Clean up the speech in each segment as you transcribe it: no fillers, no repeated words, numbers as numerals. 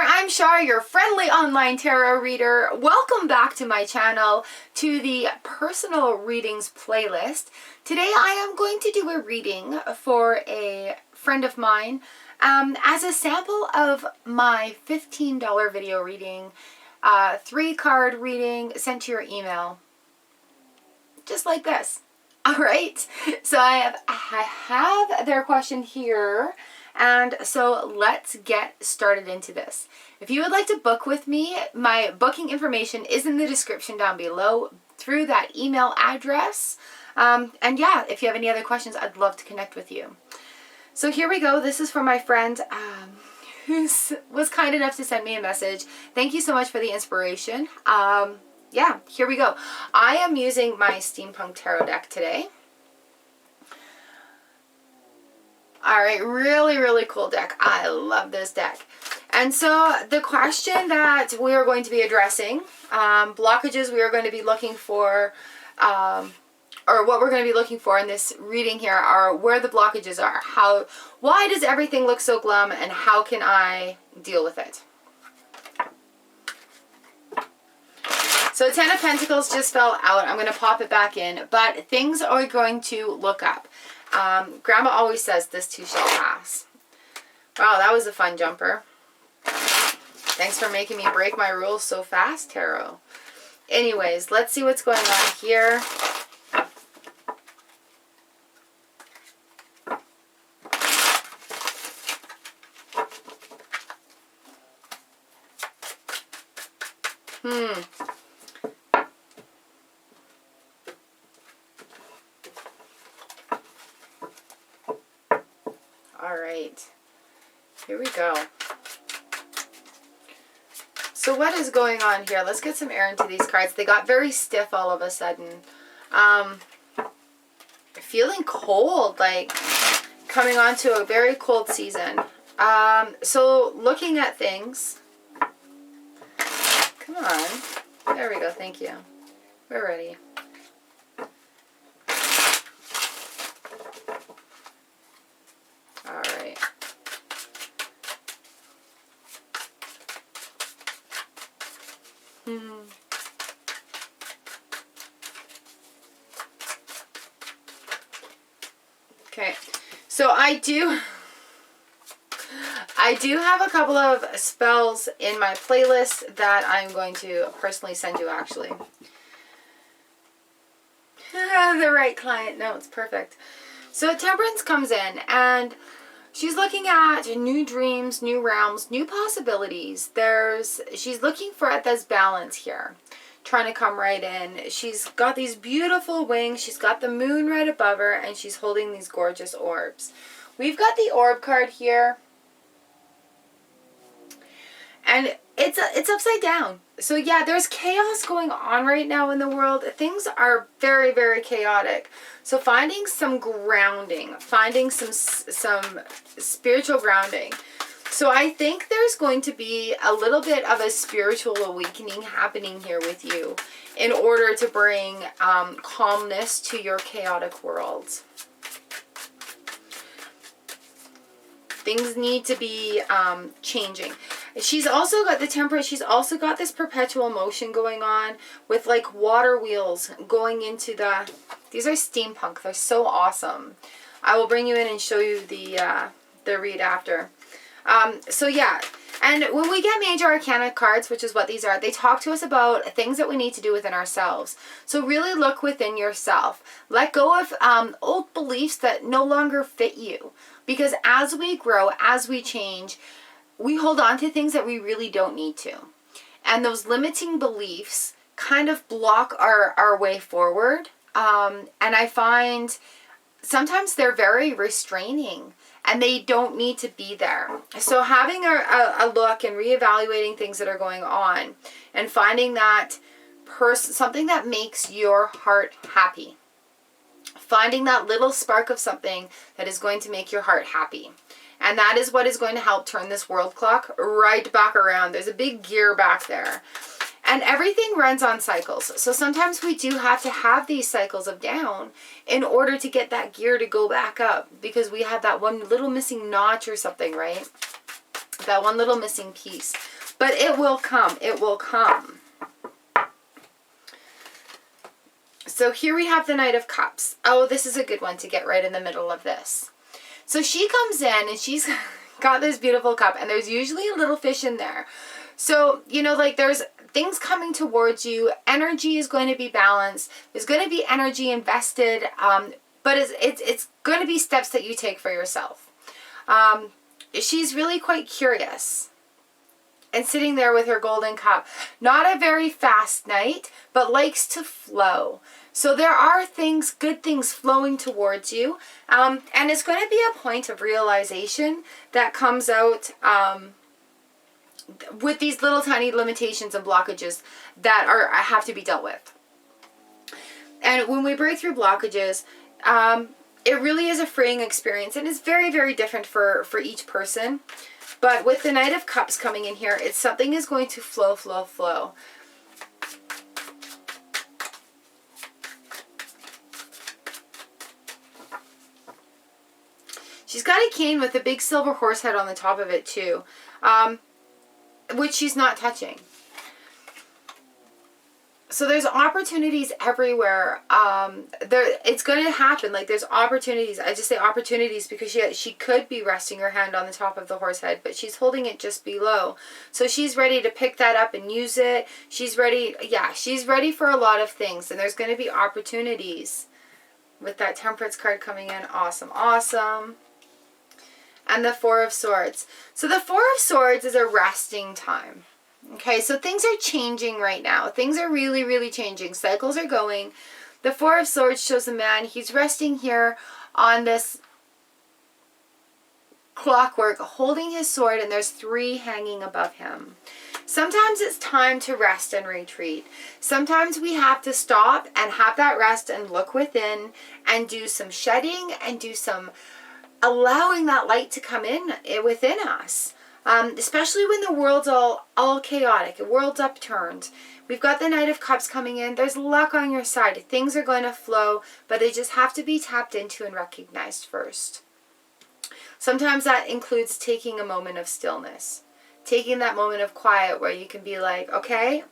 I'm Shar, your friendly online tarot reader. Welcome back to my channel, to the personal readings playlist. Today I am going to do a reading for a friend of mine as a sample of my $15 video reading, 3-card reading sent to your email. Just like this. Alright, so I have their question here. And so let's get started into this. If you would like to book with me, my booking information is in the description down below through that email address. And yeah, if you have any other questions, I'd love to connect with you. So here we go. This is for my friend who was kind enough to send me a message. Thank you so much for the inspiration. Yeah, here we go. I am using my Steampunk tarot deck today. Alright, really cool deck. I love this deck. And so the question that we are going to be addressing, blockages we are going to be looking for, or what we're going to be looking for in this reading here are where the blockages are. Why does everything look so glum, and how can I deal with it? So 10 of Pentacles just fell out. I'm going to pop it back in, but things are going to look up. Grandma always says, this too shall pass. Wow, that was a fun jumper. Thanks for making me break my rules so fast, Tarot. Anyways, let's see what's going on here. Alright, here we go. So what is going on here? Let's get some air into these cards. They got very stiff all of a sudden. Feeling cold, like coming on to a very cold season. So looking at things. Come on. There we go, thank you. We're ready. Alright. Okay, so I do have a couple of spells in my playlist that I'm going to personally send you, actually. The right client notes, perfect. So Temperance comes in and she's looking at new dreams, new realms, new possibilities. She's looking for this balance here, trying to come right in. She's got these beautiful wings. She's got the moon right above her, and she's holding these gorgeous orbs. We've got the orb card here, and it's upside down. So yeah, there's chaos going on right now in the world. Things are very chaotic. So finding some grounding, finding some spiritual grounding. So I think there's going to be a little bit of a spiritual awakening happening here with you in order to bring calmness to your chaotic world. Things need to be changing. She's also got the Temperance. She's also got this perpetual motion going on with like water wheels going into the... These are Steampunk. They're so awesome. I will bring you in and show you the read after. So yeah, and when we get Major Arcana cards, which is what these are, they talk to us about things that we need to do within ourselves. So really look within yourself. Let go of old beliefs that no longer fit you. Because as we grow, as we change, we hold on to things that we really don't need to. And those limiting beliefs kind of block our way forward. And I find sometimes they're very restraining. And they don't need to be there. So having a look and reevaluating things that are going on and finding that something that makes your heart happy. Finding that little spark of something that is going to make your heart happy. And that is what is going to help turn this world clock right back around. There's a big gear back there. And everything runs on cycles. So sometimes we do have to have these cycles of down in order to get that gear to go back up. Because we have that one little missing notch or something, right? That one little missing piece. But it will come. It will come. So here we have the Knight of Cups. Oh, this is a good one to get right in the middle of this. So she comes in and she's got this beautiful cup, and there's usually a little fish in there. So, you know, like there's things coming towards you. Energy is going to be balanced. There's going to be energy invested, but it's going to be steps that you take for yourself. She's really quite curious and sitting there with her golden cup. Not a very fast knight, but likes to flow. So there are things, good things flowing towards you. And it's going to be a point of realization that comes out with these little tiny limitations and blockages that have to be dealt with. And when we break through blockages, it really is a freeing experience. And it's very, very different for each person. But with the Knight of Cups coming in here, it's something is going to flow, flow, flow. She's got a cane with a big silver horse head on the top of it too, which she's not touching. So there's opportunities everywhere. It's going to happen. Like there's opportunities. I just say opportunities because she could be resting her hand on the top of the horse head, but she's holding it just below. So she's ready to pick that up and use it. She's ready. Yeah, she's ready for a lot of things. And there's going to be opportunities with that Temperance card coming in. Awesome, awesome. And the Four of Swords. So the Four of Swords is a resting time. Okay, so things are changing right now. Things are really, really changing. Cycles are going. The Four of Swords shows a man. He's resting here on this clockwork, holding his sword, and there's 3 hanging above him. Sometimes it's time to rest and retreat. Sometimes we have to stop and have that rest and look within and do some shedding and do some allowing that light to come in within us. Especially when the world's all chaotic, the world's upturned. We've got the Knight of Cups coming in. There's luck on your side. Things are going to flow, but they just have to be tapped into and recognized first. Sometimes that includes taking a moment of stillness. Taking that moment of quiet where you can be like, okay,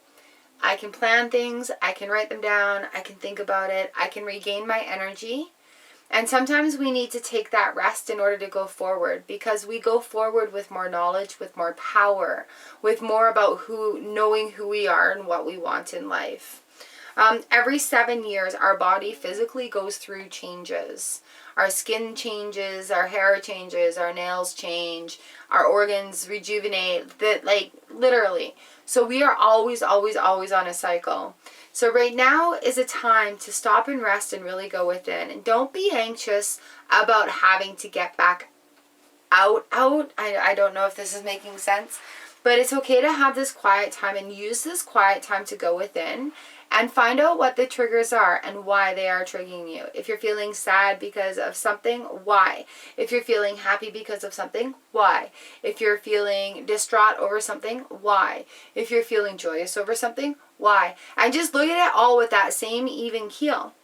I can plan things. I can write them down. I can think about it. I can regain my energy. And sometimes we need to take that rest in order to go forward, because we go forward with more knowledge, with more power, with more about knowing who we are and what we want in life. Every 7 years, our body physically goes through changes. Our skin changes, our hair changes, our nails change, our organs rejuvenate, literally. So we are always, always, always on a cycle. So right now is a time to stop and rest and really go within. And don't be anxious about having to get back out. I don't know if this is making sense. But it's okay to have this quiet time and use this quiet time to go within and find out what the triggers are and why they are triggering you. If you're feeling sad because of something, why? If you're feeling happy because of something, why? If you're feeling distraught over something, why? If you're feeling joyous over something, why? And just look at it all with that same even keel.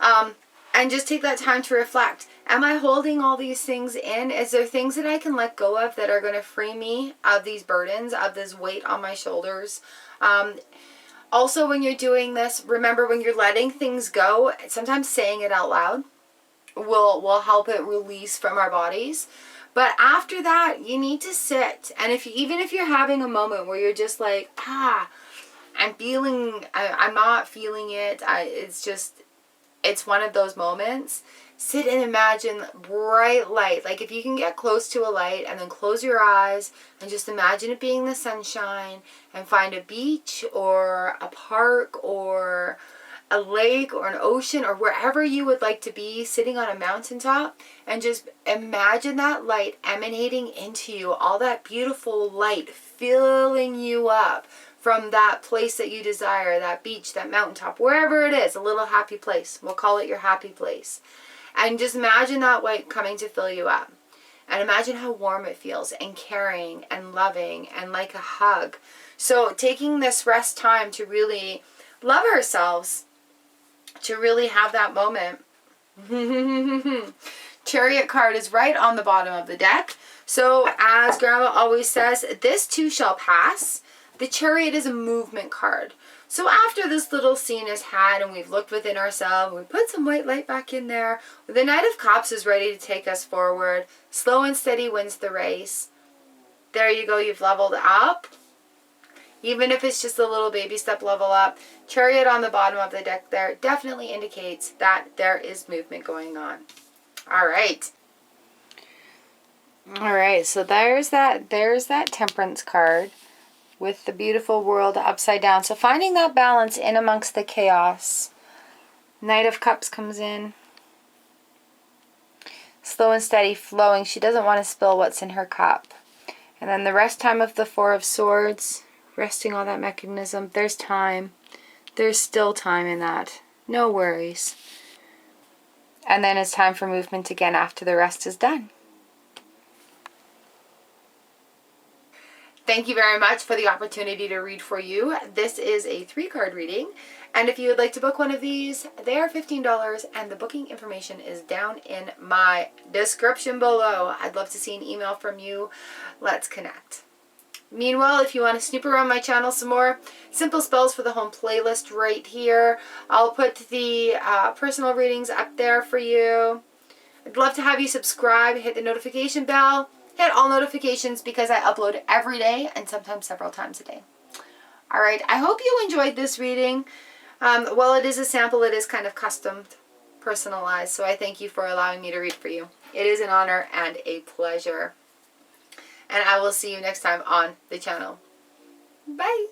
And just take that time to reflect. Am I holding all these things in? Is there things that I can let go of that are going to free me of these burdens, of this weight on my shoulders? Also, when you're doing this, remember when you're letting things go, sometimes saying it out loud will help it release from our bodies. But after that, you need to sit. And even if you're having a moment where you're just like, I'm not feeling it. It's one of those moments. Sit and imagine bright light. Like if you can get close to a light and then close your eyes and just imagine it being the sunshine, and find a beach or a park or a lake or an ocean or wherever you would like to be, sitting on a mountaintop, and just imagine that light emanating into you, all that beautiful light filling you up from that place that you desire, that beach, that mountaintop, wherever it is, a little happy place. We'll call it your happy place. And just imagine that light coming to fill you up. And imagine how warm it feels, and caring and loving and like a hug. So taking this rest time to really love ourselves, to really have that moment. Chariot card is right on the bottom of the deck. So as Grandma always says, this too shall pass. The Chariot is a movement card. So after this little scene is had and we've looked within ourselves, we put some white light back in there, the Knight of Cups is ready to take us forward. Slow and steady wins the race. There you go, you've leveled up. Even if it's just a little baby step level up. Chariot on the bottom of the deck there definitely indicates that there is movement going on. Alright. Alright, so there's that Temperance card with the beautiful world upside down. So finding that balance in amongst the chaos. Knight of Cups comes in. Slow and steady flowing. She doesn't want to spill what's in her cup. And then the rest time of the Four of Swords. Resting on that mechanism. There's time. There's still time in that. No worries. And then it's time for movement again after the rest is done. Thank you very much for the opportunity to read for you. This is a 3-card reading. And if you would like to book one of these, they are $15 and the booking information is down in my description below. I'd love to see an email from you. Let's connect. Meanwhile, if you want to snoop around my channel some more, simple spells for the home playlist right here. I'll put the personal readings up there for you. I'd love to have you subscribe, hit the notification bell. Hit all notifications because I upload every day and sometimes several times a day. Alright, I hope you enjoyed this reading. While it is a sample, it is kind of custom, personalized, so I thank you for allowing me to read for you. It is an honor and a pleasure. And I will see you next time on the channel. Bye!